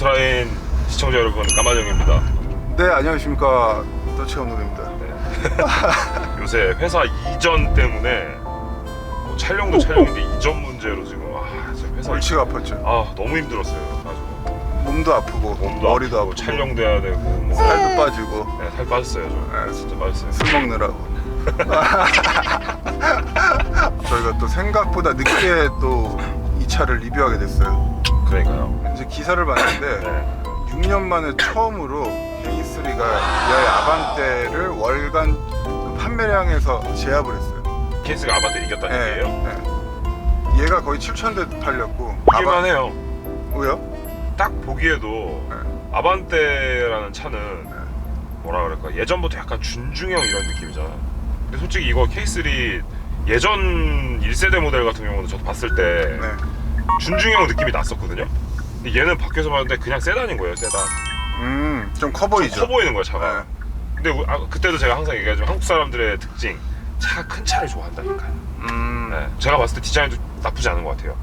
모트라인 시청자 여러분, 까마정입니다. 네, 안녕하십니까. 더치 감독입니다. 요새 회사 이전 때문에 뭐 촬영도 촬영인데 이전 문제로 지금 지금 회사 골치가 아팠죠. 너무 힘들었어요. 아주 몸도 아프고 몸도 머리도 아프고 아프고 촬영돼야 되고 뭐. 살도 빠지고. 네, 살 빠졌어요. 저 진짜 빠졌어요. 술 먹느라고. 저희가 또 생각보다 늦게 또 이 차를 리뷰하게 됐어요. 그러니까요. 이제 기사를 봤는데 네. 6년 만에 처음으로 K3가 기아의 아반떼를 월간 판매량에서 제압을 했어요. 케이스가 아반떼 이겼다는 네, 얘기예요? 네. 얘가 거의 7,000대 팔렸고. 이길만 해요. 왜요? 딱 보기에도 네. 아반떼라는 차는 네. 뭐라 그럴까, 예전부터 약간 준중형 이런 느낌이잖아. 근데 솔직히 이거 K3 예전 1세대 모델 같은 경우는 저도 봤을 때 네. 준중형 느낌이 났었거든요. 근데 얘는 밖에서 봤는데 그냥 세단인 거예요. 세단. 좀 커 보이죠. 커 보이는 거야, 차가. 네. 근데 그때도 제가 항상 얘기하지만 한국 사람들의 특징, 차 큰 차를 좋아한다니까요. 네. 제가 봤을 때 디자인도 나쁘지 않은 것 같아요.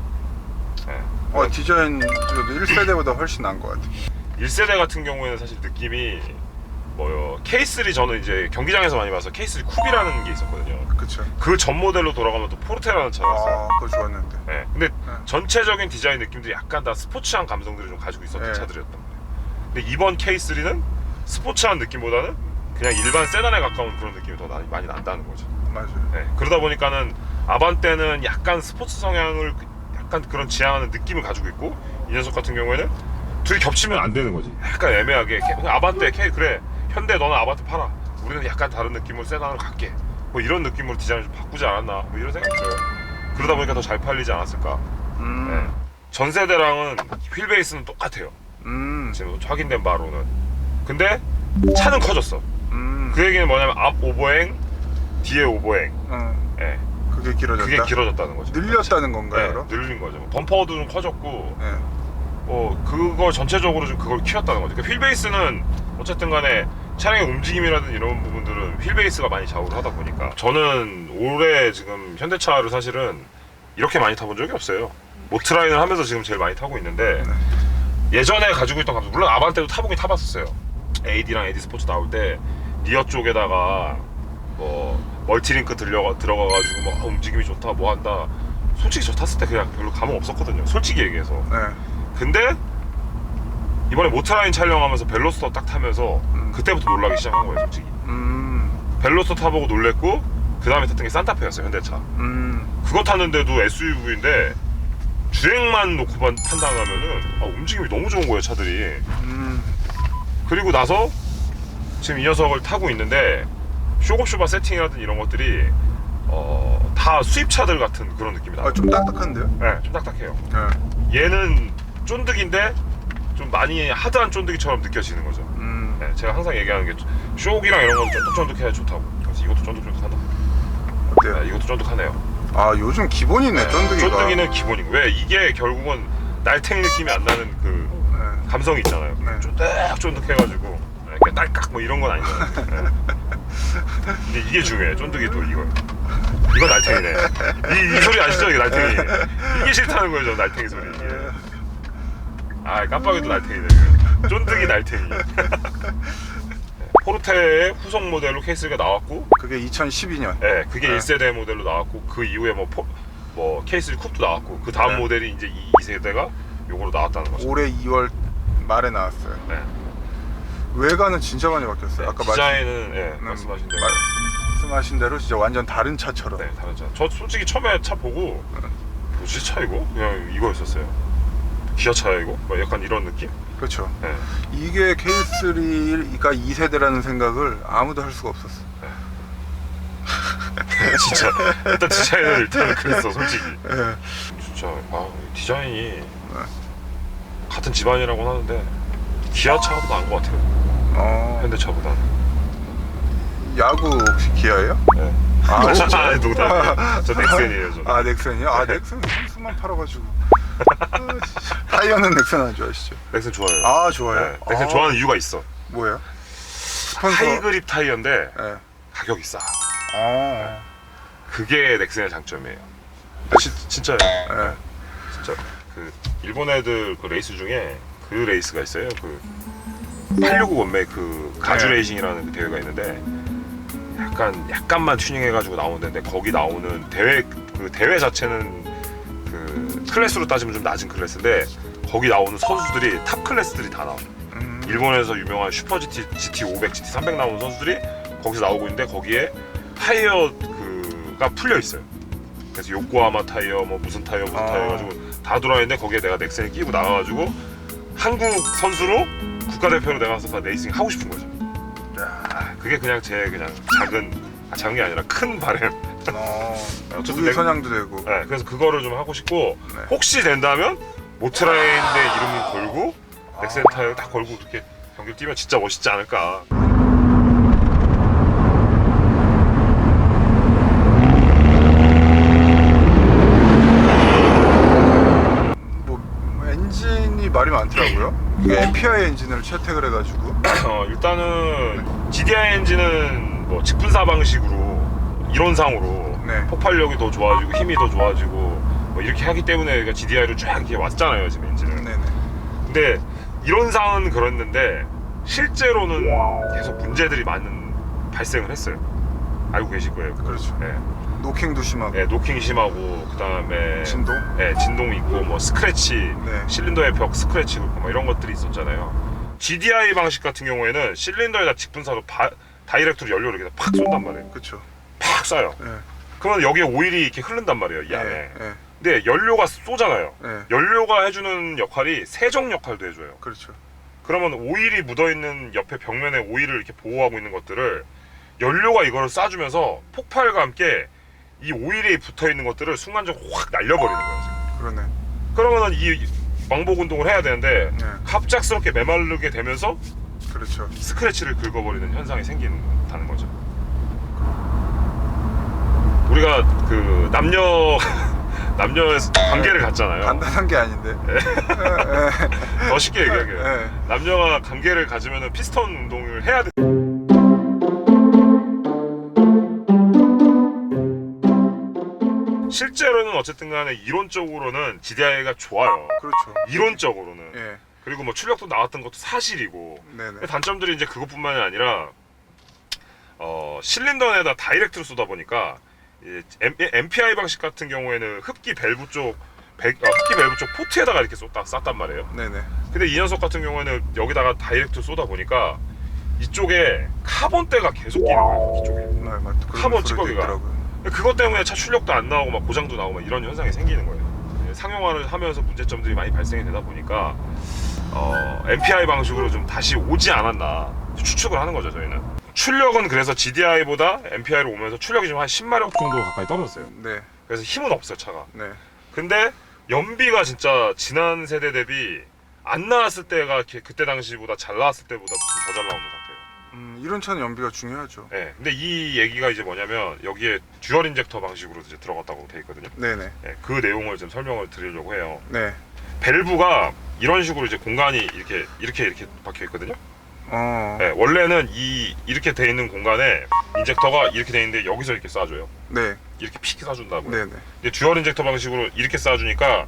네. 디자인 1세대보다 훨씬 나은 것 같아요. 1세대 같은 경우에는 사실 느낌이 뭐요, K3 저는 이제 경기장에서 많이 봐서 K3 쿱이라는 게 있었거든요. 그쵸. 그 전 모델로 돌아가면 또 포르테라는 차가 있어요. 그거 좋았는데. 네. 근데 전체적인 디자인 느낌들이 약간 다 스포츠한 감성들을 좀 가지고 있었던 네. 차들이었단 말이에요. 근데 이번 K3는 스포츠한 느낌보다는 그냥 일반 세단에 가까운 그런 느낌이 더 많이 난다는 거죠. 맞아요. 네. 그러다 보니까는 아반떼는 약간 스포츠 성향을 약간 그런 지향하는 느낌을 가지고 있고, 이 녀석 같은 경우에는 둘이 겹치면 안 되는 거지. 약간 애매하게 아반떼 그래, 현대 너는 아반떼 팔아, 우리는 약간 다른 느낌으로 세단으로 갈게, 뭐 이런 느낌으로 디자인을 좀 바꾸지 않았나, 뭐 이런 생각이 들어요. 그러다 보니까 더 잘 팔리지 않았을까. 네. 전 세대랑은 휠 베이스는 똑같아요. 지금 확인된 바로는. 근데 차는 커졌어. 그 얘기는 뭐냐면 앞 오버행, 뒤에 오버행. 네. 그게 길어졌다. 그게 길어졌다는 거죠. 늘렸다는 건가요? 네, 그럼? 늘린 거죠. 범퍼도 좀 커졌고, 네. 그거 전체적으로 좀 그걸 키웠다는 거죠. 그러니까 휠 베이스는 어쨌든 간에 차량의 움직임이라든지 이런 부분들은 휠 베이스가 많이 좌우를 하다 보니까, 저는 올해 지금 현대차를 사실은 이렇게 많이 타본 적이 없어요. 모트라인을 하면서 지금 제일 많이 타고 있는데, 예전에 가지고 있던 감성, 물론 아반떼도 타보긴 타봤었어요. AD랑 AD 스포츠 나올 때 리어 쪽에다가 뭐 멀티링크 들어가가지고 뭐 움직임이 좋다 뭐 한다, 솔직히 저 탔을 때 그냥 별로 감흥 없었거든요, 솔직히 얘기해서. 네. 근데 이번에 모트라인 촬영하면서 벨로스터 딱 타면서 그때부터 놀라기 시작한 거예요, 솔직히. 벨로스터 타보고 놀랬고, 그 다음에 탔던 게 산타페였어요, 현대차. 그거 탔는데도 SUV인데 주행만 놓고 판단하면은 움직임이 너무 좋은 거예요, 차들이. 그리고 나서 지금 이 녀석을 타고 있는데 쇼급쇼바 세팅이라든지 이런 것들이 다 수입차들 같은 그런 느낌이 나요. 좀 딱딱한데요? 네, 좀 딱딱해요. 네. 얘는 쫀득인데 좀 많이 하드한 쫀득이처럼 느껴지는 거죠. 네, 제가 항상 얘기하는 게 쇼기랑 이런 건 쫀득쫀득해야 좋다고. 그래서 이것도 쫀득쫀득하다. 어때요? 네, 이것도 쫀득하네요. 요즘 기본이네, 쫀득이가. 쫀득이는 기본이고, 왜 이게 결국은 날탱이 느낌이 안 나는 그 감성이 있잖아요. 네. 쫀득쫀득해가지고 그냥 딸깍 뭐 이런 건 아니잖아요. 네. 근데 이게 중요해, 쫀득이도. 이거 날탱이네. 이 소리 아시죠? 이게 날탱이. 이게 싫다는 거예요, 저 날탱이 소리. 깜빡이도 날탱이네. 쫀득이 날탱이. 포르테의 후속 모델로 K3가 나왔고, 그게 2012년. 네, 그게 1세대 모델로 나왔고, 그 이후에 뭐 K3 쿱도 나왔고, 그 다음 모델이 이제 2세대가 요거로 나왔다는 거죠. 올해 2월 말에 나왔어요. 네. 외관은 진짜 많이 바뀌었어요. 아까 디자인은 말씀하신 대로. 말씀하신 대로 진짜 완전 다른 차처럼. 네, 다른 차. 저 솔직히 처음에 차 보고 뭐지 차 이거? 그냥 이거였었어요. 기아차야 이거? 막 약간 이런 느낌? 그렇죠. 네. 이게 K3가 2세대라는 생각을 아무도 할 수가 없었어. 진짜 일단 디자인은 일단은 그랬어, 솔직히. 네. 진짜 디자인이 같은 집안이라고는 하는데 기아차가 더 나은 것 같아요, 현대차보다는. 야구 혹시 기아예요? 네. 농담이에요. 저 넥센이에요, 저. 넥센이요? 넥센 선수만 팔아가지고. 타이어는 넥센 안 좋아하시죠? 넥센 좋아해요. 좋아요? 네, 넥센 좋아하는 이유가 있어. 뭐예요? 하이그립 타이어인데 네. 가격이 싸. 네. 그게 넥센의 장점이에요. 진짜요. 네. 진짜 그 일본 애들 그 레이스 중에 그 그 레이스가 있어요. 그 865 원맥 그 가주 네. 레이싱이라는 그 대회가 있는데 약간만 튜닝해가지고 나오는데 거기 나오는 그 대회 자체는 그 클래스로 따지면 좀 낮은 클래스인데 거기 나오는 선수들이 탑 클래스들이 다 나와. 일본에서 유명한 슈퍼 GT, GT 500, GT 300 나오는 선수들이 거기서 나오고 있는데 거기에 타이어 그가 풀려 있어요. 그래서 요코하마 타이어 뭐 무슨 타이어 해가지고 다 들어와 있는데 거기에 내가 넥센을 끼고 나가가지고 한국 선수로 국가대표로 내가 가서 레이싱 하고 싶은 거죠. 그게 그냥 제 그냥 작은 게 아니라 큰 바람. 두개 선양도 되고. 네, 그래서 그거를 좀 하고 싶고 네. 혹시 된다면 모트라인의 이름을 걸고 넥센 타이어 딱 걸고 그렇게 경기를 뛰면 진짜 멋있지 않을까. 뭐 엔진이 말이 많더라고요. 이게 MPI 엔진을 채택을 해가지고. 일단은 GDI 엔진은 뭐 직분사 방식으로 이론상으로 네. 폭발력이 더 좋아지고 힘이 더 좋아지고 뭐 이렇게 하기 때문에 GDI로 쫙 이렇게 왔잖아요 지금 엔진은. 네네. 근데 이론상은 그랬는데 실제로는 계속 문제들이 발생을 했어요. 알고 계실 거예요. 그렇죠. 네. 노킹도 심하고. 네, 노킹 심하고 그다음에 진동? 네, 진동 있고 뭐 스크래치, 네. 실린더의 벽 스크래치 고 뭐 이런 것들이 있었잖아요. GDI 방식 같은 경우에는 실린더에다 직분사로 다이렉트로 연료를 이렇게 팍 쏜단 말이에요. 그렇죠. 팍 쏴요. 네. 그러면 여기에 오일이 이렇게 흐른단 말이에요, 이 안에. 네. 근데 연료가 쏘잖아요. 네. 연료가 해주는 역할이 세정 역할도 해줘요. 그렇죠. 그러면 오일이 묻어있는 옆에 벽면에 오일을 이렇게 보호하고 있는 것들을 연료가 이거를 쏴주면서 폭발과 함께 이 오일에 붙어있는 것들을 순간적으로 확 날려버리는 거예요. 지금. 그러네. 그러면은 이 왕복 운동을 해야 되는데 네. 갑작스럽게 메마르게 되면서 그렇죠. 스크래치를 긁어버리는 현상이 생긴다는 거죠. 우리가 그 남녀 관계를 갖잖아요. 간단한 게 아닌데. 더 쉽게 얘기할게요. 네. 남녀가 관계를 가지면 피스톤 운동을 해야 돼. 실제로는 어쨌든 간에 이론적으로는 GDI가 좋아요. 그렇죠. 이론적으로는. 예. 그리고 뭐 출력도 나왔던 것도 사실이고. 네네. 단점들이 이제 그것뿐만이 아니라 실린더에다 다이렉트로 쏘다 보니까 MPI 방식 같은 경우에는 흡기 밸브 쪽 포트에다가 이렇게 쐈단 말이에요. 네네. 근데 이 녀석 같은 경우에는 여기다가 다이렉트 쏘다 보니까 이쪽에 카본대가 계속 끼는 거예요. 이쪽에. 네, 맞다. 카본 찌꺼기가. 그것 때문에 차 출력도 안 나오고 막 고장도 나오고 막 이런 현상이 생기는 거예요. 상용화를 하면서 문제점들이 많이 발생이 되다 보니까 MPI 방식으로 좀 다시 오지 않았나 추측을 하는 거죠. 저희는 출력은 그래서 GDI보다 MPI로 오면서 출력이 좀 한 10마력 정도 가까이 떨어졌어요. 네. 그래서 힘은 없어요 차가. 네. 근데 연비가 진짜 지난 세대 대비 안 나왔을 때가 그때 당시보다 잘 나왔을 때보다 더 잘 나오는 것 같아요. 이런 차는 연비가 중요하죠. 네, 근데 이 얘기가 이제 뭐냐면 여기에 듀얼 인젝터 방식으로 이제 들어갔다고 돼 있거든요. 네네. 네, 그 내용을 좀 설명을 드리려고 해요. 네. 밸브가 이런 식으로 이제 공간이 이렇게 박혀 있거든요. 네, 원래는 이렇게 돼 있는 공간에 인젝터가 이렇게 돼 있는데 여기서 이렇게 쏴줘요. 네. 이렇게 픽 쏴준다고요. 네네. 근데 듀얼 인젝터 방식으로 이렇게 쏴주니까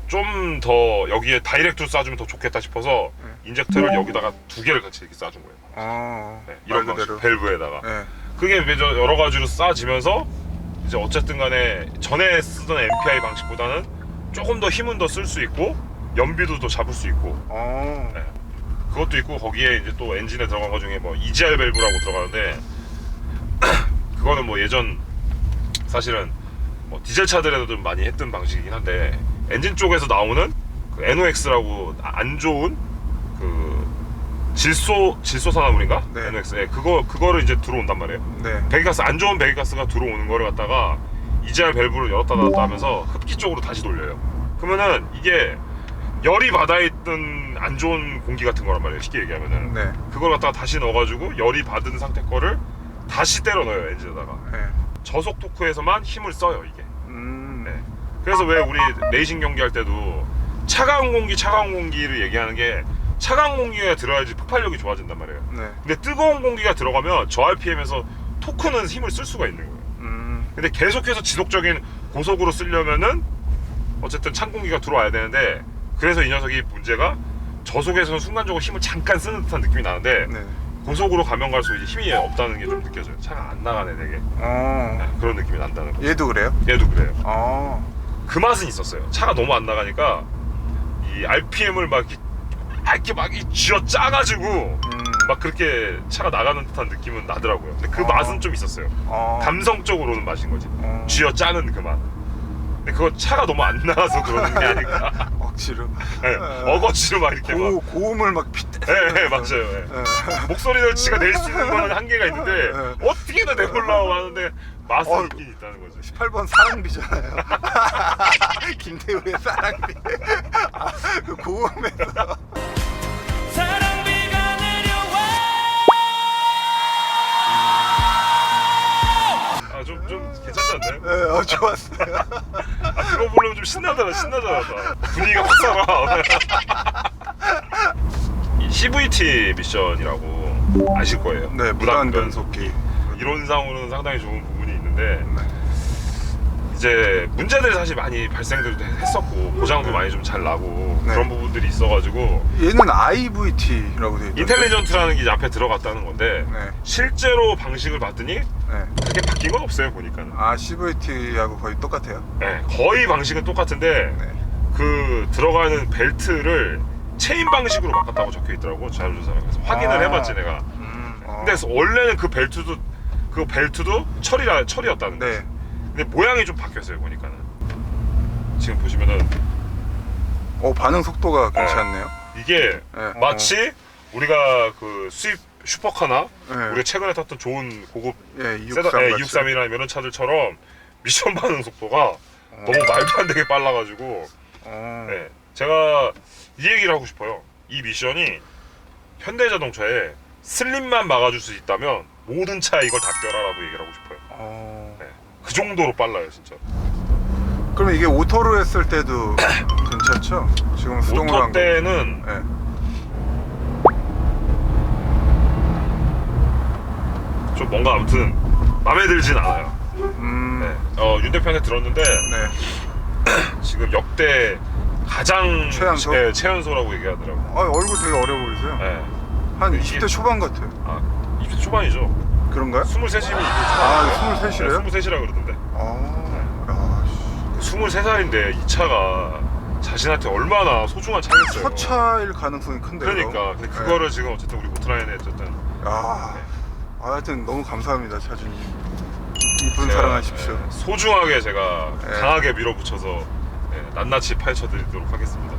좀 더 여기에 다이렉트로 쏴주면 더 좋겠다 싶어서 인젝터를 여기다가 두 개를 같이 이렇게 쏴준 거예요. 네, 이런 방식 밸브에다가. 네. 그게 여러 가지로 쏴지면서 이제 어쨌든 간에 전에 쓰던 MPI 방식보다는 조금 더 힘은 더 쓸 수 있고 연비도 더 잡을 수 있고. 네. 그것도 있고 거기에 이제 또 엔진에 들어간 것 중에 뭐 EGR 밸브라고 들어가는데 그거는 뭐 예전 사실은 뭐 디젤 차들에도 좀 많이 했던 방식이긴 한데 엔진 쪽에서 나오는 그 NOx라고 안 좋은 그 질소산화물인가? 네. NOx. 네, 그거를 이제 들어온단 말이에요. 네. 배기가스 안 좋은 배기가스가 들어오는 거를 갖다가 EGR 밸브를 열었다 닫았다 하면서 흡기 쪽으로 다시 돌려요. 그러면은 이게 열이 받아있던 안 좋은 공기 같은 거란 말이에요. 쉽게 얘기하면은. 네. 그걸 갖다가 다시 넣어가지고 열이 받은 상태 거를 다시 때려 넣어요 엔진에다가. 네. 저속 토크에서만 힘을 써요 이게. 네. 그래서 왜 우리 레이싱 경기할 때도 차가운 공기를 얘기하는 게 차가운 공기가 들어야지 폭발력이 좋아진단 말이에요. 네. 근데 뜨거운 공기가 들어가면 저 RPM에서 토크는 힘을 쓸 수가 있는 거예요. 근데 계속해서 지속적인 고속으로 쓰려면은 어쨌든 찬 공기가 들어와야 되는데 그래서 이 녀석이 문제가 저속에서는 순간적으로 힘을 잠깐 쓰는 듯한 느낌이 나는데 네. 고속으로 가면 갈수록 이제 힘이 없다는 게 좀 느껴져요. 차가 안 나가네 되게. 어. 네, 그런 느낌이 난다는 거. 얘도 그래요? 얘도 그래요. 어. 그 맛은 있었어요. 차가 너무 안 나가니까 이 RPM을 막 이렇게 막 쥐어 짜가지고 막 그렇게 차가 나가는 듯한 느낌은 나더라고요. 근데 그 맛은 좀 있었어요. 감성적으로는 맛인 거지. 쥐어 짜는 그 맛. 근데 그거 차가 너무 안 나가서 그러는 게 아닐까. 억지로. 네, 어거지로 막 이렇게 막. 고음을 막 핏. 네, 맞아요. 네. 목소리를 지가 낼 수 있는 거는 한계가 있는데 어떻게든 내보려고 하는데 맛은 있긴 있다는 거지. 18번 사랑비잖아요. 김태우의 사랑비. 그 고음에서. 사랑비가 내려와. 좀 괜찮지 않나요? 네, 좋았어요. 그거 보려면 좀 신나잖아. 분위기가 확 살아. 이 CVT 미션이라고 아실 거예요. 네, 무단 변속기. 이론상으로는 상당히 좋은 부분이 있는데 이제 문제들이 사실 많이 발생들도 했었고 고장도 많이 좀 잘 나고 네. 그런 부분들이 있어가지고 얘는 IVT라고 되어 있죠. 인텔리전트라는 게 이제 앞에 들어갔다는 건데 네. 실제로 방식을 봤더니 네. 그게 바뀐 건 없어요 보니까는. CVT하고 거의 똑같아요. 네, 거의 방식은 똑같은데 네. 그 들어가는 벨트를 체인 방식으로 바꿨다고 적혀 있더라고 자율주행사랑. 그래서 확인을 해봤지 내가. 근데 원래는 그 벨트도 철이었다는 거지. 네. 근데 모양이 좀 바뀌었어요 보니까는. 지금 보시면은 반응 속도가 괜찮네요. 이게 네. 마치 우리가 그 수입 슈퍼카나 네. 우리가 최근에 탔던 좋은 고급 예, 세단 263이나 이런 차들처럼 미션 반응 속도가 너무 말도 안 되게 빨라가지고 네, 제가 이 얘기를 하고 싶어요. 이 미션이 현대자동차에 슬립만 막아줄 수 있다면 모든 차에 이걸 다 껴라라고 얘기를 하고 싶어요. 네, 그 정도로 빨라요 진짜. 그럼 이게 오토로 했을 때도 괜찮죠? 지금 수동으로 오토 한 거. 때는 네. 좀 뭔가 아무튼 마음에 들진 않아요. 네. 윤 대표한테 들었는데 네. 지금 역대 가장 최연소? 네, 최연소라고 얘기하더라고. 얼굴 되게 어려 보이세요. 네. 한 이게- 20대 초반 같아요. 20대 초반이죠. 그런가요? 23이면 23이래요? 23이라 그러던데. 야, 23살인데 이 차가 자신한테 얼마나 소중한 차겠어요. 첫 차일 가능성이 큰데요. 그러니까 근데 그거를 지금 어쨌든 우리 오토라인에 어쨌든 하여튼 너무 감사합니다, 차주님. 이분 제가, 사랑하십시오. 소중하게 제가 네. 강하게 밀어붙여서 낱낱이 파헤쳐드리도록 하겠습니다.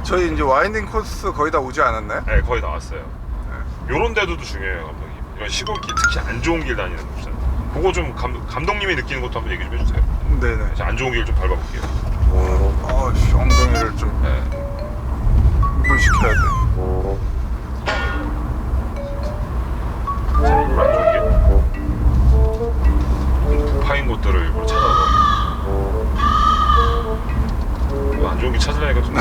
저희 이제 와인딩 코스 거의 다 오지 않았나요? 네, 거의 다 왔어요. 요런 데도 중요해요, 감독님. 이런 시골길, 특히 안 좋은 길 다니는 곳 있잖아요. 그거 좀 감독님이 느끼는 것도 한번 얘기 좀 해주세요. 네네. 안 좋은 길 좀 밟아볼게요. 엉덩이를 좀 네. 분식해야 돼. 자, 일부러 안 좋은 길. 파인 곳들을 일부러 찾아서. 안 좋은 길 찾으려니까 좀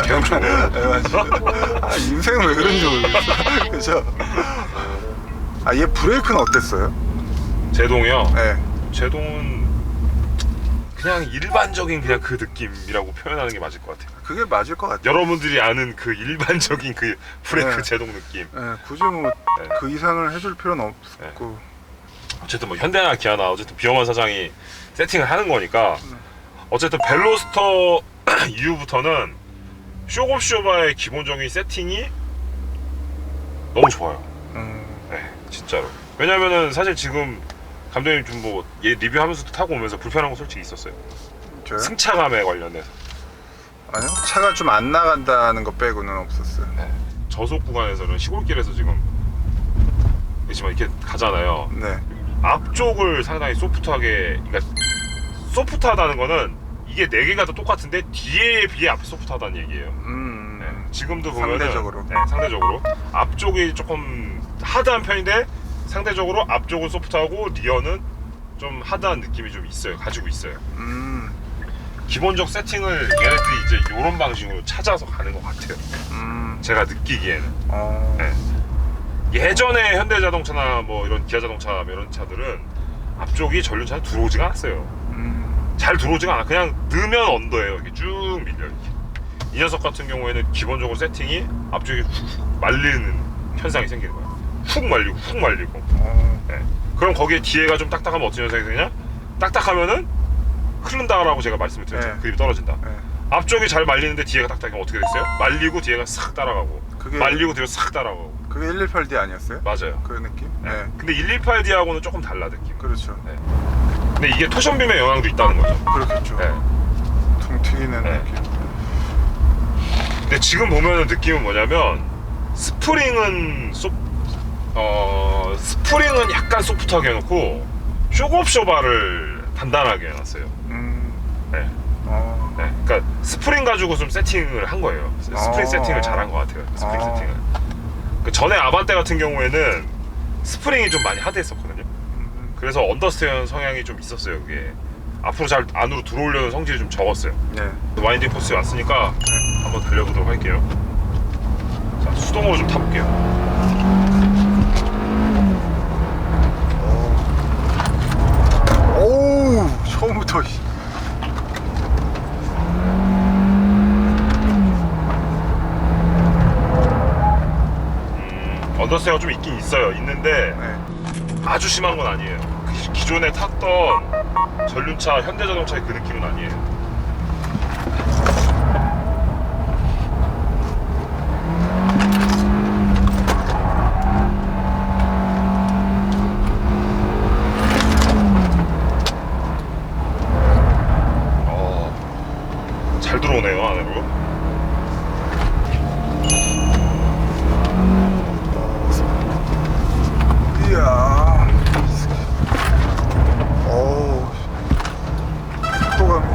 계속 좋네요. 네, 맞습니다. 인생은 왜 그런지 모르겠어. 그죠? 얘 브레이크는 어땠어요? 제동이요. 네. 제동은 그냥 일반적인 그냥 그 느낌이라고 표현하는 게 맞을 것 같아요. 그게 맞을 것 같아요. 여러분들이 아는 그 일반적인 그 브레이크 네. 제동 느낌. 네, 굳이 뭐 그 이상을 해줄 필요는 없고. 어쨌든 뭐 현대나 기아나 어쨌든 비영환 사장이 세팅을 하는 거니까 어쨌든 벨로스터 이후부터는 쇼급쇼바의 기본적인 세팅이 너무 좋아요. 네, 진짜로. 왜냐면은 사실 지금 감독님 좀 뭐 얘 리뷰하면서도 타고 오면서 불편한 거 솔직히 있었어요. 저요? 승차감에 관련해서. 아니요. 차가 좀 안 나간다는 거 빼고는 없었어요. 네. 저속 구간에서는 시골길에서 지금 이렇게 가잖아요. 네. 앞쪽을 상당히 소프트하게, 그러니까 소프트하다는 거는 이게 4개가 다 똑같은데 뒤에 비해 앞이 소프트하다는 얘기예요. 네. 지금도 보면은 상대적으로. 네, 상대적으로 앞쪽이 조금 하드한 편인데 상대적으로 앞쪽은 소프트하고 리어는 좀 하드한 느낌이 좀 있어요. 가지고 있어요. 기본적 세팅을 얘네들이 이제 이런 방식으로 찾아서 가는 것 같아요. 제가 느끼기에는. 네. 예전에 현대자동차나 뭐 이런 기아자동차 이런 차들은 앞쪽이 전륜차는 들어오지가 않았어요. 잘 들어오지가 않아. 그냥 넣으면 언더예요. 이렇게 쭉 밀려. 이렇게. 이 녀석 같은 경우에는 기본적으로 세팅이 앞쪽이 훅 말리는 현상이 생기는 거야. 훅 말리고 훅 말리고. 네. 그럼 거기에 뒤에가 좀 딱딱하면 어떤 현상이 되냐? 딱딱하면은 흐른다라고 제가 말씀을 드렸죠. 네. 그립이 떨어진다. 네. 앞쪽이 잘 말리는데 뒤에가 딱딱하면 어떻게 됐어요? 말리고 뒤에가 싹 따라가고 그게 말리고 뒤로 싹 따라가고. 그게 118D 아니었어요? 맞아요. 그 느낌? 네. 네. 근데 118D하고는 조금 달라 느낌. 그렇죠. 네. 근데 이게 토션빔의 영향도 있다는 거죠. 그렇겠죠. 네. 퉁 튀기는 네. 느낌. 근데 지금 보면은 느낌은 뭐냐면 스프링은 스프링은 약간 소프트하게 해놓고 쇼업쇼바를 단단하게 해놨어요. 네. 네. 그러니까 스프링 가지고 좀 세팅을 한 거예요. 스프링 세팅을 잘한 것 같아요. 스프링 세팅을. 그 전에 아반떼 같은 경우에는 스프링이 좀 많이 하드했었거든요. 그래서 언더스테어 성향이 좀 있었어요. 그게 앞으로 잘 안으로 들어오려는 성질이 좀 적었어요. 네. 와인딩 코스에 왔으니까 한번 달려보도록 할게요. 자, 수동으로 좀 타볼게요. 오우, 처음부터. 언더스테어가 좀 있긴 있어요. 있는데 네. 아주 심한 건 아니에요. 기존에 탔던 전륜차 현대자동차의 그 느낌은 아니에요. 잘 들어오네요 안으로. 이야. 어우. 속도감이.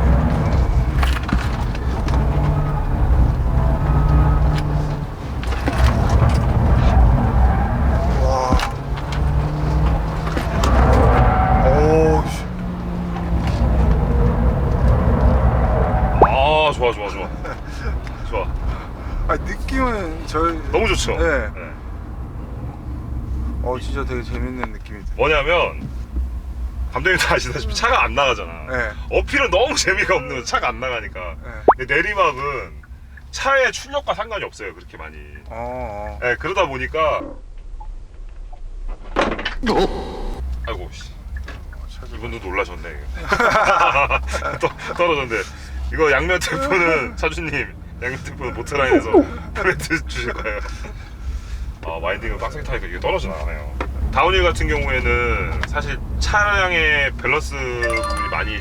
와. 어우. 아 좋아 좋아 좋아 좋아. 아, 느낌은 너무 좋죠. 네. 네. 진짜 되게 재밌는 느낌이 들어요. 뭐냐면 감독님도 아시다시피 차가 안 나가잖아. 네. 어필은 너무 재미가 없는 거죠. 차가 안 나가니까. 네. 근데 내리막은 차의 출력과 상관이 없어요. 그렇게 많이. 네, 그러다 보니까 아이고 씨. 이분도 놀라셨네. 떨어졌네. 이거 양면 테이프는 차주님 양면 테이프는 모터라인에서 프렌트 주실 거예요. 와인딩을 빡세게 타니까 이게 떨어져 나가네요. 다운힐 같은 경우에는 사실 차량의 밸런스 부분이 많이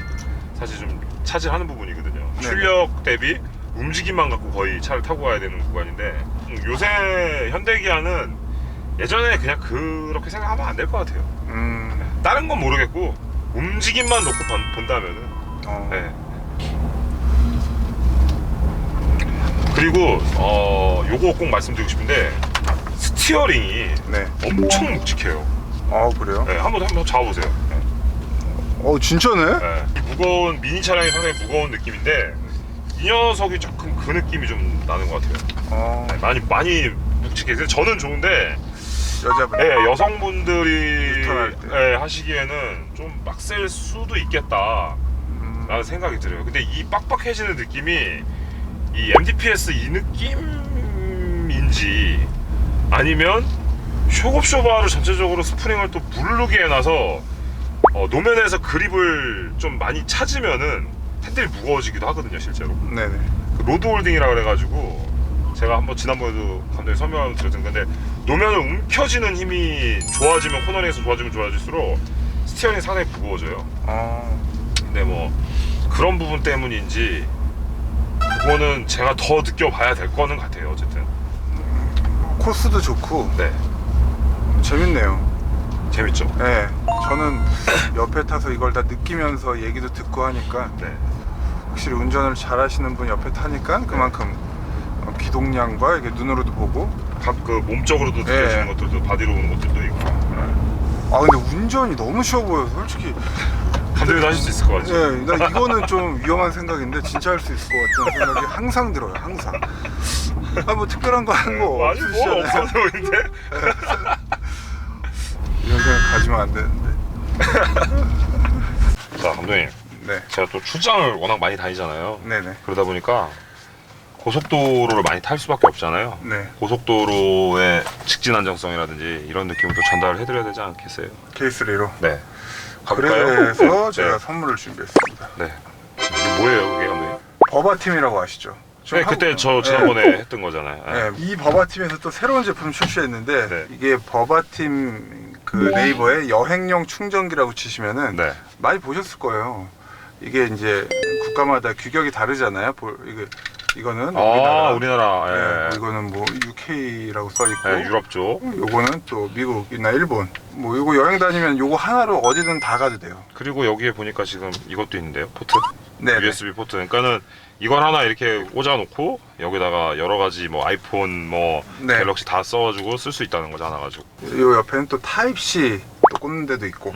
사실 좀 차지하는 부분이거든요. 네네. 출력 대비 움직임만 갖고 거의 차를 타고 가야 되는 구간인데 요새 현대기아는 예전에 그냥 그렇게 생각하면 안 될 것 같아요. 다른 건 모르겠고 움직임만 놓고 본다면은 네. 그리고 요거 꼭 말씀드리고 싶은데 스티어링이 네. 엄청 묵직해요. 그래요? 네, 한번 잡아보세요. 네. 진짜네? 네. 이 무거운 미니 차량이 상당히 무거운 느낌인데 이 녀석이 조금 그 느낌이 좀 나는 것 같아요. 네, 많이 묵직해서 저는 좋은데 여자분. 네, 여성분들이 유턴할 때. 네, 하시기에는 좀 빡셀 수도 있겠다 라는 생각이 들어요. 근데 이 빡빡해지는 느낌이 이 MDPS 이 느낌인지 아니면 쇼급쇼바를 전체적으로 스프링을 또 무르르게 해놔서 노면에서 그립을 좀 많이 찾으면은 핸들이 무거워지기도 하거든요 실제로. 네네. 그 로드 홀딩이라 그래가지고 제가 한번 지난번에도 감독님 설명을 드렸던 건데 노면을 움켜쥐는 힘이 좋아지면 코너링에서 좋아지면 좋아질수록 스티어링이 상당히 무거워져요. 근데 뭐 그런 부분 때문인지 그거는 제가 더 느껴봐야 될 거는 같아요. 어쨌든 코스도 좋고 네 재밌네요. 재밌죠. 네. 저는 옆에 타서 이걸 다 느끼면서 얘기도 듣고 하니까 네. 확실히 운전을 잘하시는 분 옆에 타니까 그만큼 기동량과 이게 눈으로도 보고 그 몸적으로도 느껴지는 것들도 바디로 오는 것들도 있고. 근데 운전이 너무 쉬워 보여서 솔직히 감독님도 하실 수 있을 것 같죠. 네, 나 이거는 좀 위험한 생각인데 진짜 할 수 있을 것 같다는 생각이 항상 들어요. 항상. 뭐 특별한 거 하는 거 아니 뭐 없으시잖아요. 없어 보이는데. 이런 생각 가지면 안 되는데. 자 감독님, 네. 제가 또 출장을 워낙 많이 다니잖아요. 네네. 그러다 보니까 고속도로를 많이 탈 수밖에 없잖아요. 네. 고속도로의 직진 안정성이라든지 이런 느낌을 또 전달을 해드려야 되지 않겠어요? K3로. 네. 가볼까요? 그래서 네. 제가 선물을 준비했습니다. 네. 이게 뭐예요, 그게 감독님? 버바팀이라고 아시죠? 네, 그때 저 지난번에 했던 거잖아요. 네. 네, 이 버바팀에서 또 새로운 제품을 출시했는데 네. 이게 버바팀 그 네이버에 여행용 충전기라고 치시면은 네. 많이 보셨을 거예요. 이게 이제 국가마다 규격이 다르잖아요. 이거는 우리나라. 네, 예. 이거는 뭐 UK라고 써 있고 네, 유럽 쪽. 요거는 또 미국이나 일본. 뭐 요거 여행 다니면 요거 하나로 어디든 다 가도 돼요. 그리고 여기에 보니까 지금 이것도 있는데요, 포트. 네. USB 포트. 그러니까는 이걸 하나 이렇게 꽂아놓고 여기다가 여러 가지 뭐 아이폰, 뭐 네. 갤럭시 다 써가지고 쓸 수 있다는 거죠, 하나 가지고. 요 옆에는 또 타입 C 또 꽂는 데도 있고.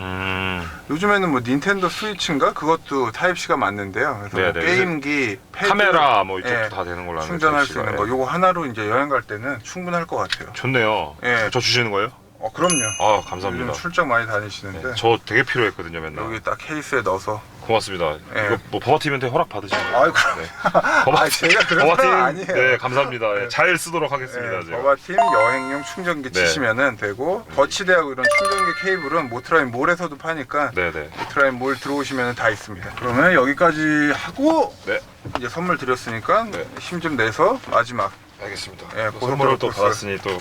요즘에는 뭐 닌텐도 스위치인가 그것도 타입 C가 맞는데요. 그래서 뭐 네네. 게임기, 패드, 카메라 뭐 이쪽도 예, 다 되는 걸로 아는데 충전할 수 Type-C가. 있는 거. 요거 하나로 이제 여행 갈 때는 충분할 것 같아요. 좋네요. 예. 저 주시는 거예요? 그럼요. 아, 요즘 감사합니다. 출장 많이 다니시는데 네, 저 되게 필요했거든요, 맨날. 여기 딱 케이스에 넣어서. 고맙습니다. 예. 이거 뭐 버버팀한테 허락 받으시는 거예요? 아이 그럼. 네. 제가 그런 버버팀, 사람 아니에요. 네, 감사합니다. 네, 네. 잘 쓰도록 하겠습니다. 네, 제가. 버바팀 여행용 충전기 네. 치시면은 되고 거치대하고 이런 충전기 케이블은 모트라인 몰에서도 파니까 네네. 모트라인 몰 들어오시면 다 있습니다. 그러면 여기까지 하고 네, 이제 선물 드렸으니까 네. 힘 좀 내서 마지막 알겠습니다. 예, 또 선물을 또 고속도로 받았으니 또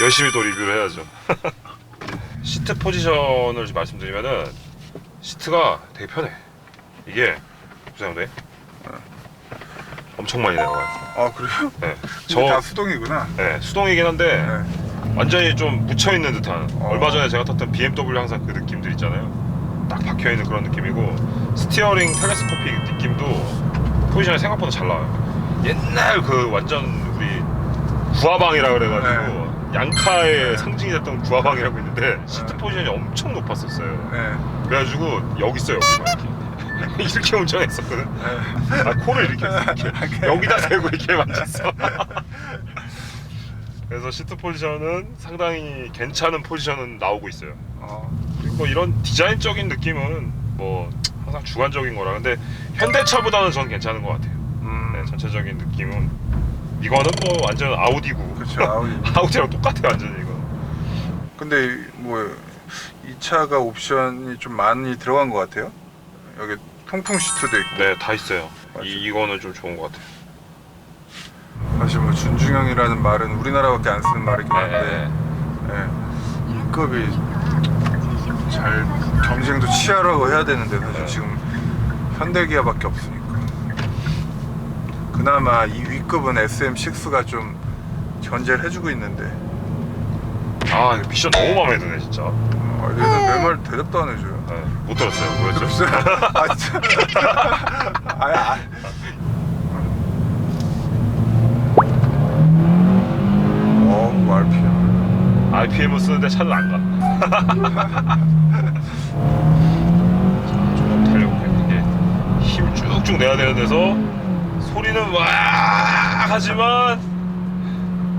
열심히 또 리뷰를 해야죠. 시트 포지션을 좀 말씀드리면은 시트가 되게 편해. 이게 보세요, 네. 엄청 많이 내려가요. 아 그래요? 네, 이게 다 수동이구나. 네, 수동이긴 한데 네. 완전히 좀 묻혀 있는 듯한. 어. 얼마 전에 제가 탔던 BMW 항상 그 느낌들 있잖아요. 딱 박혀 있는 그런 느낌이고 스티어링 텔레스코픽 느낌도 포지션이 생각보다 잘 나와요. 옛날 그 완전 우리 구화방이라 그래가지고 양카의 상징이 됐던 구화방이라고 있는데 시트 포지션이 엄청 높았었어요. 네. 그래가지고 여기 있어요, 여기 이렇게. 이렇게 운전했었거든. 네. 아, 코를 이렇게 했어, 이렇게. 여기다 대고 이렇게 만졌어. 그래서 시트 포지션은 상당히 괜찮은 포지션은 나오고 있어요. 그리고 뭐 이런 디자인적인 느낌은 뭐 항상 주관적인 거라. 근데 현대차보다는 전 괜찮은 것 같아요. 네, 전체적인 느낌은 이거는 뭐 완전 아우디고. 그렇죠. 아우디. 아우디랑 똑같아요, 완전히 이거. 근데 뭐 이 차가 옵션이 좀 많이 들어간 것 같아요. 여기 통풍 시트도 있고. 네, 다 있어요. 맞아요. 이거는 좀 좋은 것 같아요. 사실 뭐 준중형이라는 말은 우리나라밖에 안 쓰는 말이긴 네. 한데 이 급이 잘 경쟁도 치열하고 해야 되는데 사실 네. 지금 현대기아밖에 없으니까. 그나마 이 위급은 SM6가 좀 견제를 해주고 있는데 아, 이거 미션 너무 마음에 드네, 진짜. 얘는 내 말 대답도 안 해줘요. 네, 못 들었어요. 뭐였죠? 들었어요? 아 진짜. RPM. RPM을 쓰는데 차는 안 가. 조금 달려볼게요. 이게 힘 쭉쭉 내야 되는 데서 소리는 와 하지만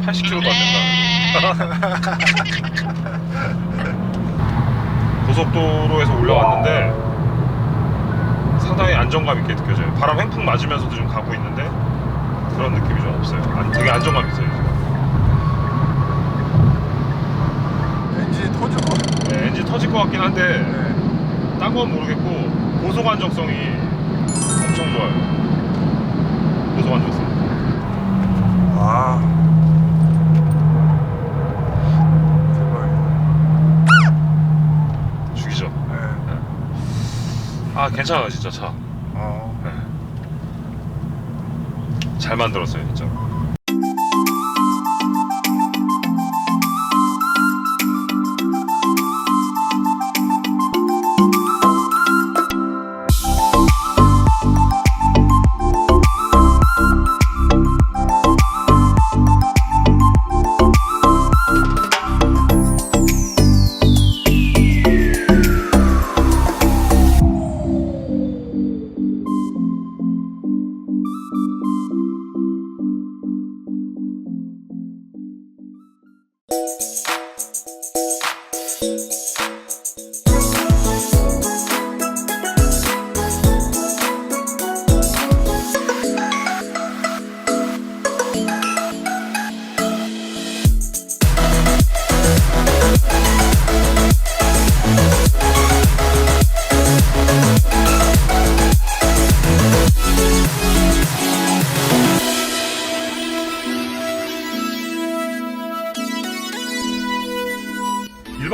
80km도 안 된다. 고속도로에서 올라왔는데 상당히 안정감 있게 느껴져요. 바람 횡풍 맞으면서도 좀 가고 있는데 그런 느낌이 좀 없어요. 되게 안정감 있어요. 지금. 엔진이 터질 것 같아. 네, 엔진 터질 것 같긴 한데 네. 딴 건 모르겠고 고속 안정성이 엄청 좋아요. 고속 안정성. 와. 대박이다. 죽이죠. 네. 아, 괜찮아요, 진짜 차. 어. 잘 만들었어요, 진짜.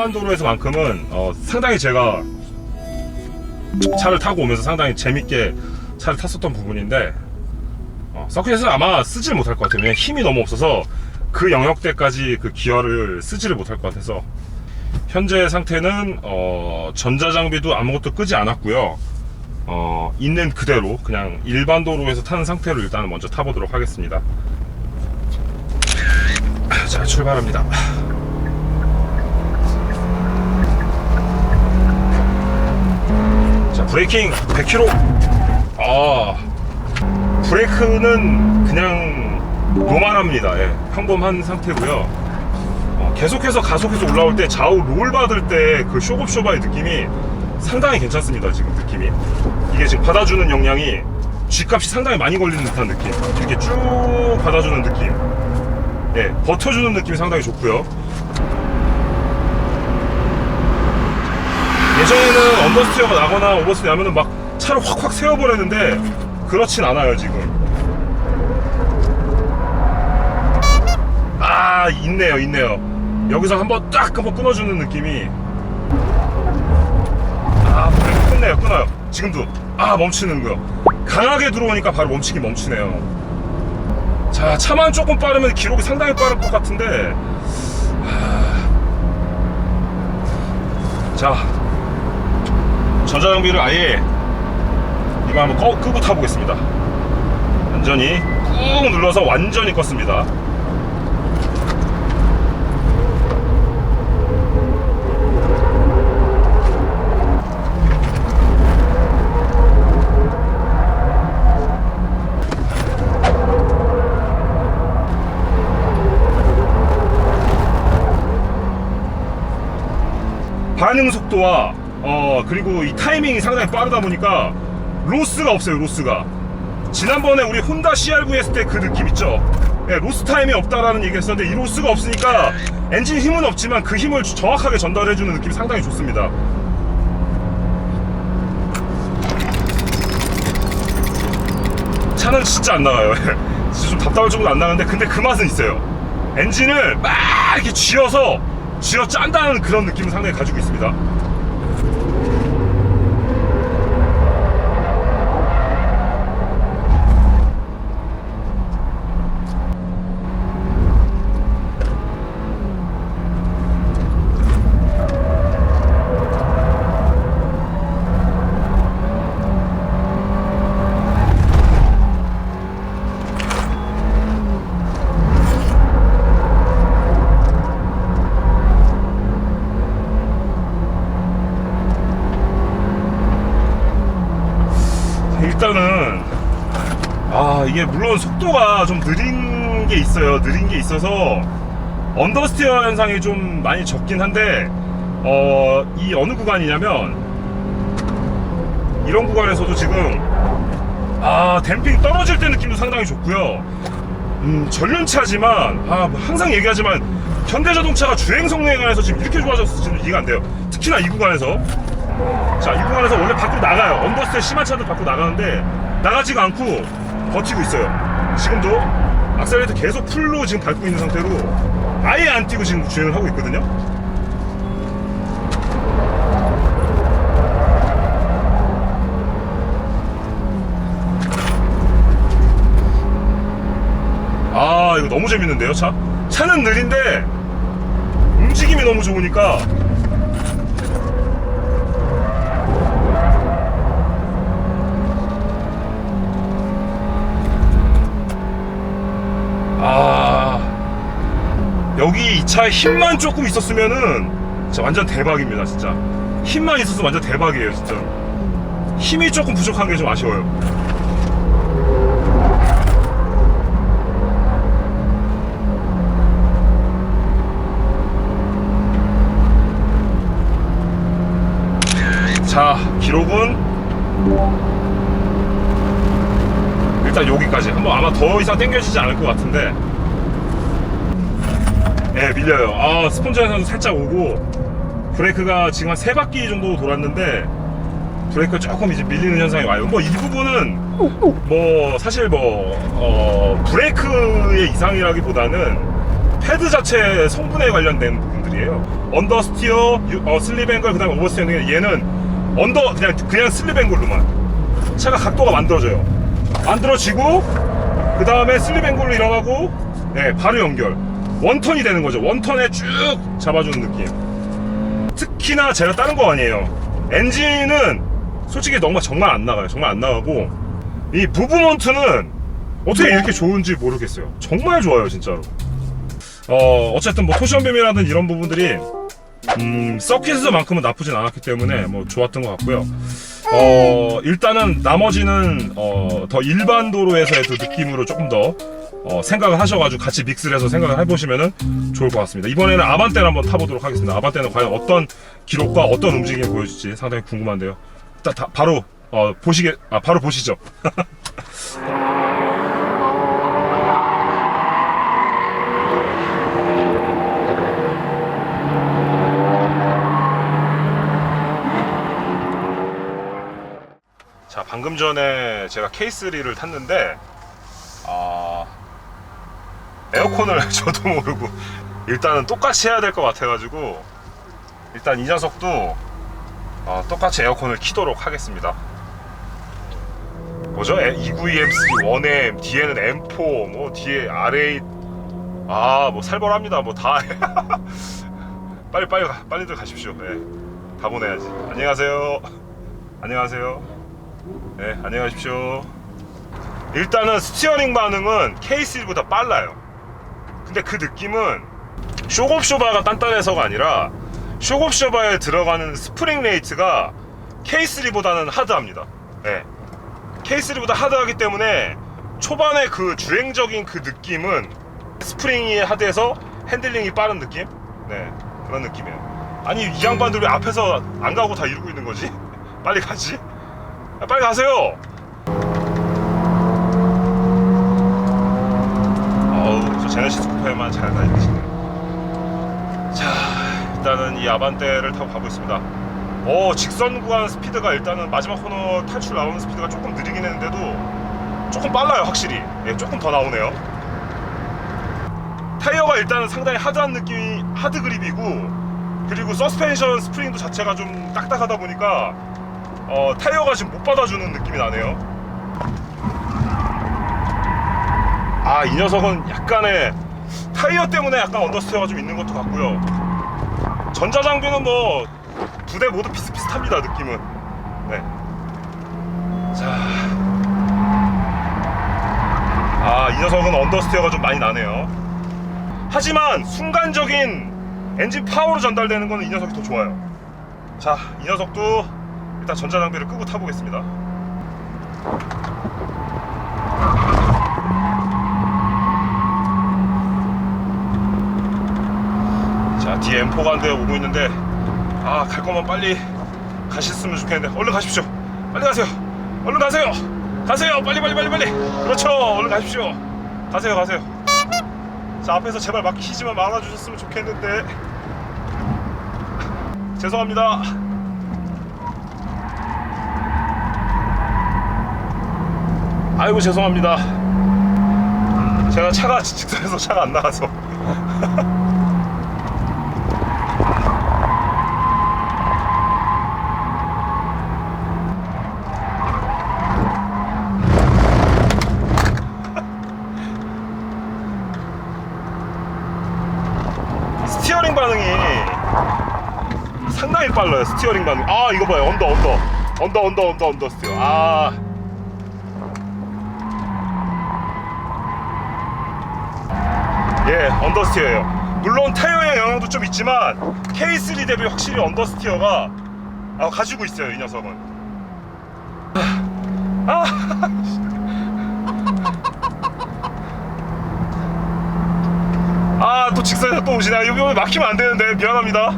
일반 도로에서만큼은 상당히 제가 차를 타고 오면서 상당히 재밌게 차를 탔었던 부분인데 서킷에서 아마 쓰질 못할 것 같아요. 왜냐면 힘이 너무 없어서 그 영역대까지 그 기어를 쓰지를 못할 것 같아서 현재 상태는 전자장비도 아무것도 끄지 않았고요. 있는 그대로 그냥 일반 도로에서 타는 상태로 일단은 먼저 타보도록 하겠습니다. 자, 출발합니다. 자, 브레이킹 100km. 브레이크는 그냥 노멀합니다. 예, 평범한 상태고요. 계속해서 가속해서 올라올 때 좌우 롤 받을 때 그 쇼겁쇼바의 느낌이 상당히 괜찮습니다. 지금 느낌이 이게 지금 받아주는 영향이 G값이 상당히 많이 걸리는 듯한 느낌, 이렇게 쭉 받아주는 느낌, 예, 버텨주는 느낌이 상당히 좋고요. 예전에는 언더스티어가 나거나 오버스티어 나면은 막 차를 확확 세워버렸는데 그렇진 않아요 지금. 있네요. 여기서 한번 딱 한번 끊어주는 느낌이. 끊어요. 지금도 멈추는 거. 강하게 들어오니까 바로 멈추네요. 자, 차만 조금 빠르면 기록이 상당히 빠를 것 같은데. 자, 전자장비를 아예 이거 한번 끄고 타보겠습니다. 완전히 꾹 눌러서 완전히 껐습니다. 반응 속도와 그리고 이 타이밍이 상당히 빠르다 보니까 로스가 없어요. 로스가 지난번에 우리 혼다 CR-V 했을 때 그 느낌 있죠. 예, 로스 타임이 없다라는 얘기 했었는데 이 로스가 없으니까 엔진 힘은 없지만 그 힘을 정확하게 전달해주는 느낌이 상당히 좋습니다. 차는 진짜 안 나가요. 진짜 좀 답답할 정도로 안 나가는데 근데 그 맛은 있어요. 엔진을 막 이렇게 쥐어 짠다는 그런 느낌을 상당히 가지고 있습니다. 일단은 이게 물론 속도가 좀 느린 게 있어서 언더스티어 현상이 좀 많이 적긴 한데 이 어느 구간이냐면 이런 구간에서도 지금 댐핑 떨어질 때 느낌도 상당히 좋고요. 전륜차지만 항상 얘기하지만 현대자동차가 주행 성능에 관해서 지금 이렇게 좋아졌을지는 이해가 안 돼요. 특히나 이 구간에서. 자, 이 구간에서 원래 밖으로 나가요. 언더스티어 심한 차들 밖으로 나가는데 나가지가 않고 버티고 있어요. 지금도 악셀레이터 계속 풀로 지금 밟고 있는 상태로 아예 안 뛰고 지금 주행을 하고 있거든요. 이거 너무 재밌는데요. 차는 느린데 움직임이 너무 좋으니까. 여기 이 차에 힘만 조금 있었으면은 진짜 완전 대박입니다. 진짜 힘만 있었으면 완전 대박이에요. 진짜 힘이 조금 부족한 게 좀 아쉬워요. 자, 기록은 일단 여기까지. 한번 아마 더 이상 당겨지지 않을 것 같은데. 네, 밀려요. 스폰지 현상도 살짝 오고 브레이크가 지금 한 3바퀴 정도 돌았는데 브레이크가 조금 이제 밀리는 현상이 와요. 뭐 이 부분은 뭐 사실 브레이크의 이상이라기보다는 패드 자체 성분에 관련된 부분들이에요. 방식이에요. 언더 스티어, 슬립 앵글, 그 다음에 오버 스티어인데 얘는 언더 그냥 슬립 앵글로만 차가 각도가 만들어져요. 만들어지고 그 다음에 슬립 앵글로 일어나고 네, 바로 연결. 원턴이 되는 거죠. 원턴에 쭉 잡아주는 느낌. 특히나 제가 다른 거 아니에요. 엔진은 솔직히 정말 안 나가요. 정말 안 나가고 이 무브먼트는 어떻게 이렇게 좋은지 모르겠어요. 정말 좋아요, 진짜로. 어쨌든 뭐 토션빔이라든 이런 부분들이 서킷에서만큼은 나쁘진 않았기 때문에 뭐 좋았던 것 같고요. 일단은 나머지는 더 일반 도로에서의 그 느낌으로 조금 더 생각을 하셔가지고 같이 믹스를 해서 생각을 해보시면 좋을 것 같습니다. 이번에는 아반떼를 한번 타보도록 하겠습니다. 아반떼는 과연 어떤 기록과 어떤 움직임을 보여줄지 상당히 궁금한데요. 바로 바로 보시죠. 자, 방금 전에 제가 K3를 탔는데 에어컨을 저도 모르고 일단은 똑같이 해야 될 것 같아가지고 일단 이 녀석도 똑같이 에어컨을 키도록 하겠습니다. 뭐죠? E92M3 1M, 뒤에는 M4, 뭐 뒤에 R8, 뭐 살벌합니다. 뭐 다 빨리들 가십시오. 네, 다 보내야지. 안녕하세요. 안녕하세요. 네, 안녕하십시오. 일단은 스티어링 반응은 K3보다 빨라요. 근데 그 느낌은 쇼겁쇼바가 단단해서가 아니라 쇼겁쇼바에 들어가는 스프링 레이트가 K3보다는 하드합니다. 네. K3보다 하드하기 때문에 초반에 그 주행적인 그 느낌은 스프링이 하드해서 핸들링이 빠른 느낌? 네, 그런 느낌이에요. 아니 이 양반들 왜 앞에서 안 가고 다 이러고 있는 거지? 빨리 가지? 빨리 가세요! 저 제네시스 쿠페만 잘 다니시네요. 자, 일단은 이 아반떼를 타고 가고 있습니다. 직선 구간 스피드가 일단은 마지막 코너 탈출 나오는 스피드가 조금 느리긴 했는데도 조금 빨라요, 확실히. 예, 조금 더 나오네요. 타이어가 일단은 상당히 하드한 느낌이, 하드 그립이고, 그리고 서스펜션 스프링도 자체가 좀 딱딱하다 보니까 타이어가 지금 못 받아주는 느낌이 나네요. 이 녀석은 약간의 타이어 때문에 약간 언더스티어가 좀 있는 것도 같고요. 전자장비는 뭐 두 대 모두 비슷비슷합니다, 느낌은. 네. 자, 이 녀석은 언더스티어가 좀 많이 나네요. 하지만 순간적인 엔진 파워로 전달되는 거는 이 녀석이 더 좋아요. 자, 이 녀석도 일단 전자장비를 끄고 타보겠습니다. 자, 뒤에 M4가 한 대 오고 있는데 갈 거면 빨리 가셨으면 좋겠는데 얼른 가십시오. 빨리 가세요. 얼른 가세요. 가세요. 빨리. 그렇죠. 얼른 가십시오. 가세요. 자, 앞에서 제발 막히지만 말아주셨으면 좋겠는데. 죄송합니다. 아이고 죄송합니다. 제가 차가 직선에서 차가 안 나가서. 스티어링 반응이 상당히 빨라요. 스티어링 반응. 이거 봐요. 언더 스티어. 예, 언더스티어예요. 물론 타이어의 영향도 좀 있지만 K3 대비 확실히 언더스티어가 가지고 있어요, 이 녀석은. 또 직선에서 또 오시네. 이번에 막히면 안 되는데 미안합니다.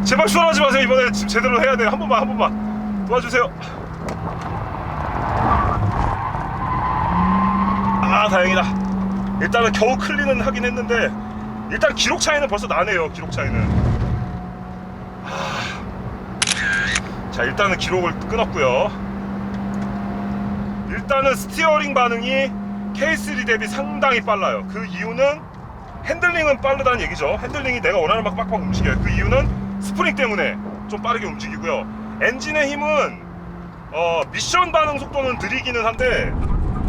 제발 수월하지 마세요. 이번에 지금 제대로 해야 돼요. 한 번만 도와주세요. 다행이다. 일단은 겨우 클린은 하긴 했는데 일단 기록 차이는 벌써 나네요. 기록 차이는. 자, 일단은 기록을 끊었고요. 일단은 스티어링 반응이 K3 대비 상당히 빨라요. 그 이유는 핸들링은 빠르다는 얘기죠. 핸들링이 내가 원하는 만큼 빡빡 움직여요. 그 이유는 스프링 때문에 좀 빠르게 움직이고요. 엔진의 힘은 미션 반응 속도는 느리기는 한데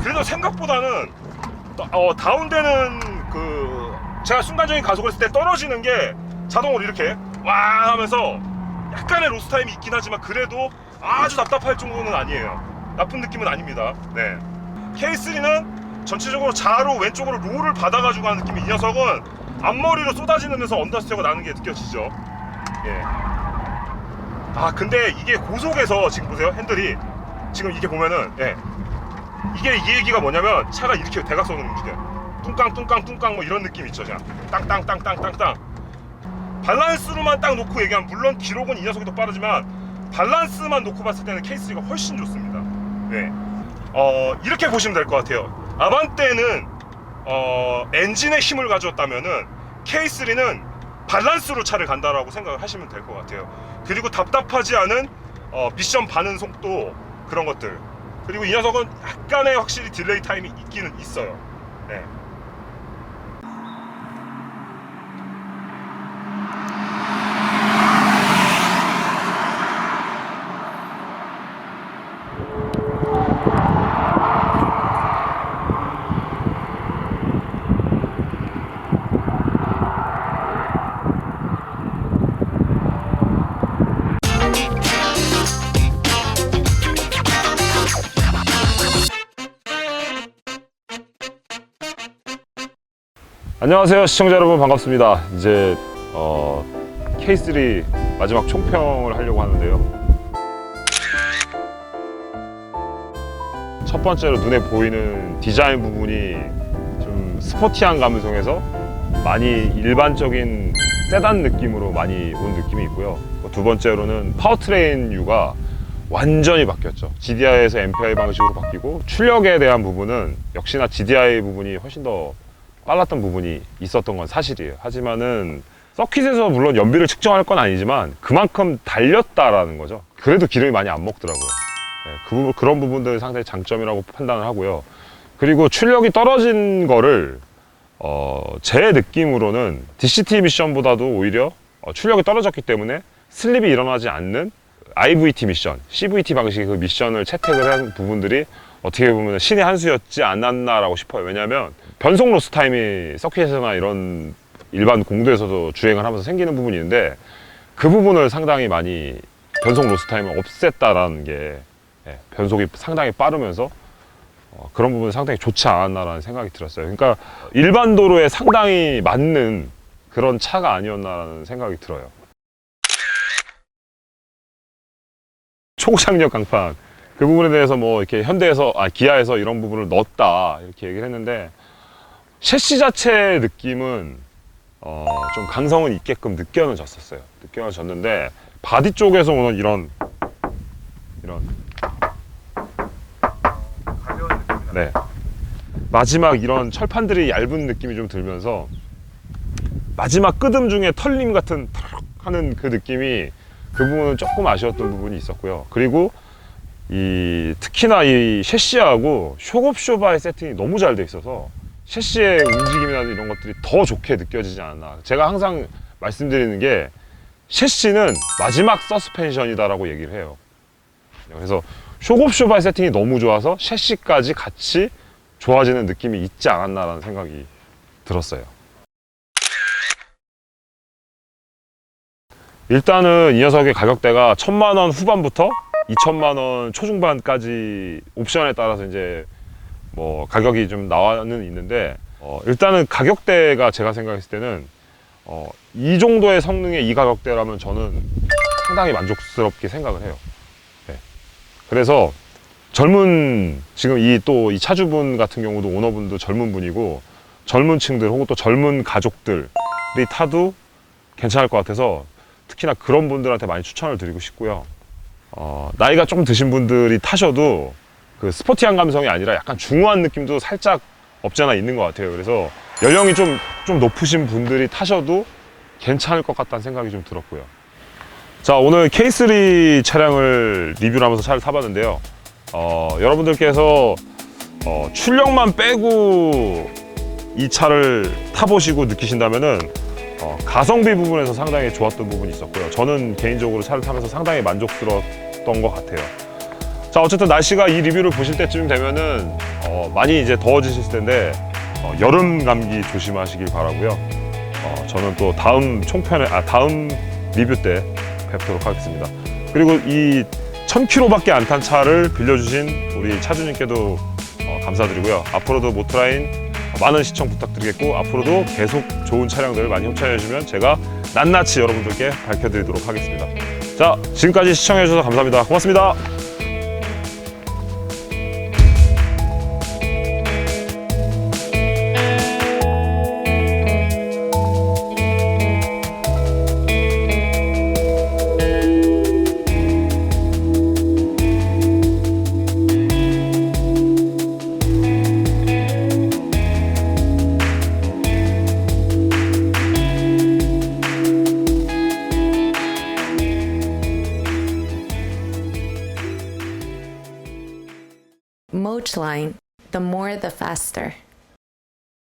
그래도 생각보다는 다운되는 그 제가 순간적인 가속을 했을 때 떨어지는 게 자동으로 이렇게 와 하면서 약간의 로스 타임이 있긴 하지만 그래도 아주 답답할 정도는 아니에요. 나쁜 느낌은 아닙니다. 네. K3는 전체적으로 좌로 왼쪽으로 롤을 받아가지고 하는 느낌이, 이 녀석은 앞머리로 쏟아지면서 언더스테어가 나는 게 느껴지죠. 예. 아 근데 이게 고속에서 지금 보세요. 핸들이 지금 이게 보면은 이게 이 얘기가 뭐냐면 차가 이렇게 대각선으로 움직여요. 뚱깡 뚱깡 뚱깡 뭐 이런 느낌 있죠. 그냥 땅땅땅땅땅땅. 밸런스로만 딱 놓고 얘기하면 물론 기록은 이 녀석이 더 빠르지만 밸런스만 놓고 봤을 때는 K3가 훨씬 좋습니다. 네. 이렇게 보시면 될 것 같아요. 아반떼는 엔진의 힘을 가져왔다면은 K3는 밸런스로 차를 간다라고 생각을 하시면 될 것 같아요. 그리고 답답하지 않은 미션 반응 속도, 그런 것들. 그리고 이 녀석은 약간의 확실히 딜레이 타임이 있기는 있어요. 네. 안녕하세요 시청자 여러분, 반갑습니다. 이제 K3 마지막 총평을 하려고 하는데요. 첫 번째로 눈에 보이는 디자인 부분이 좀 스포티한 감성에서 많이 일반적인 세단 느낌으로 많이 온 느낌이 있고요. 두 번째로는 파워트레인 류가 완전히 바뀌었죠. GDI에서 MPI 방식으로 바뀌고, 출력에 대한 부분은 역시나 GDI 부분이 훨씬 더 빨랐던 부분이 있었던 건 사실이에요. 하지만은 서킷에서 물론 연비를 측정할 건 아니지만 그만큼 달렸다라는 거죠. 그래도 기름이 많이 안 먹더라고요. 네, 그런 부분들 상당히 장점이라고 판단을 하고요. 그리고 출력이 떨어진 거를 제 느낌으로는 DCT 미션보다도 오히려 출력이 떨어졌기 때문에 슬립이 일어나지 않는 IVT 미션, CVT 방식의 그 미션을 채택을 한 부분들이 어떻게 보면 신의 한 수였지 않았나라고 싶어요. 왜냐하면 변속 로스 타임이 서킷에서나 이런 일반 공도에서도 주행을 하면서 생기는 부분이 있는데, 그 부분을 상당히 많이 변속 로스 타임을 없앴다라는 게, 변속이 상당히 빠르면서 그런 부분이 상당히 좋지 않았나라는 생각이 들었어요. 그러니까 일반 도로에 상당히 맞는 그런 차가 아니었나라는 생각이 들어요. 초고장력 강판, 그 부분에 대해서 뭐 이렇게 기아에서 이런 부분을 넣었다 이렇게 얘기를 했는데, 셰시 자체의 느낌은 좀 강성은 있게끔 느껴졌는데 바디 쪽에서 오는 이런 가벼운 느낌이다. 네, 마지막 이런 철판들이 얇은 느낌이 좀 들면서 마지막 끄듬 중에 털림 같은 털 하는 그 느낌이, 그 부분은 조금 아쉬웠던 부분이 있었고요. 그리고 특히나 이 셰시하고 쇼급쇼바의 세팅이 너무 잘 돼 있어서 셰시의 움직임이나 이런 것들이 더 좋게 느껴지지 않았나. 제가 항상 말씀드리는 게 셰시는 마지막 서스펜션이다라고 얘기를 해요. 그래서 쇼급쇼바의 세팅이 너무 좋아서 셰시까지 같이 좋아지는 느낌이 있지 않았나라는 생각이 들었어요. 일단은 이 녀석의 가격대가 1000만 원 후반부터 2000만 원 초중반까지 옵션에 따라서 이제 뭐 가격이 좀 나와는 있는데, 일단은 가격대가 제가 생각했을 때는 이 정도의 성능의 이 가격대라면 저는 상당히 만족스럽게 생각을 해요. 네. 그래서 지금 이 차주분 같은 경우도 오너분도 젊은 분이고, 젊은 층들 혹은 또 젊은 가족들이 타도 괜찮을 것 같아서 특히나 그런 분들한테 많이 추천을 드리고 싶고요. 나이가 좀 드신 분들이 타셔도 그 스포티한 감성이 아니라 약간 중후한 느낌도 살짝 없지 않아 있는 것 같아요. 그래서 연령이 좀 높으신 분들이 타셔도 괜찮을 것 같다는 생각이 좀 들었고요. 자, 오늘 K3 차량을 리뷰를 하면서 차를 타봤는데요. 여러분들께서 출력만 빼고 이 차를 타보시고 느끼신다면은 가성비 부분에서 상당히 좋았던 부분이 있었고요. 저는 개인적으로 차를 타면서 상당히 만족스러웠던 것 같아요. 자, 어쨌든 날씨가 이 리뷰를 보실 때쯤 되면은 많이 이제 더워지실 텐데 여름 감기 조심하시길 바라고요. 저는 또 다음 다음 리뷰 때 뵙도록 하겠습니다. 그리고 이 1000km밖에 안 탄 차를 빌려주신 우리 차주님께도 감사드리고요. 앞으로도 모터라인 많은 시청 부탁드리겠고, 앞으로도 계속 좋은 차량들을 많이 협찬해 주시면 제가 낱낱이 여러분들께 밝혀드리도록 하겠습니다. 자, 지금까지 시청해 주셔서 감사합니다. 고맙습니다. Mochline, the more the faster.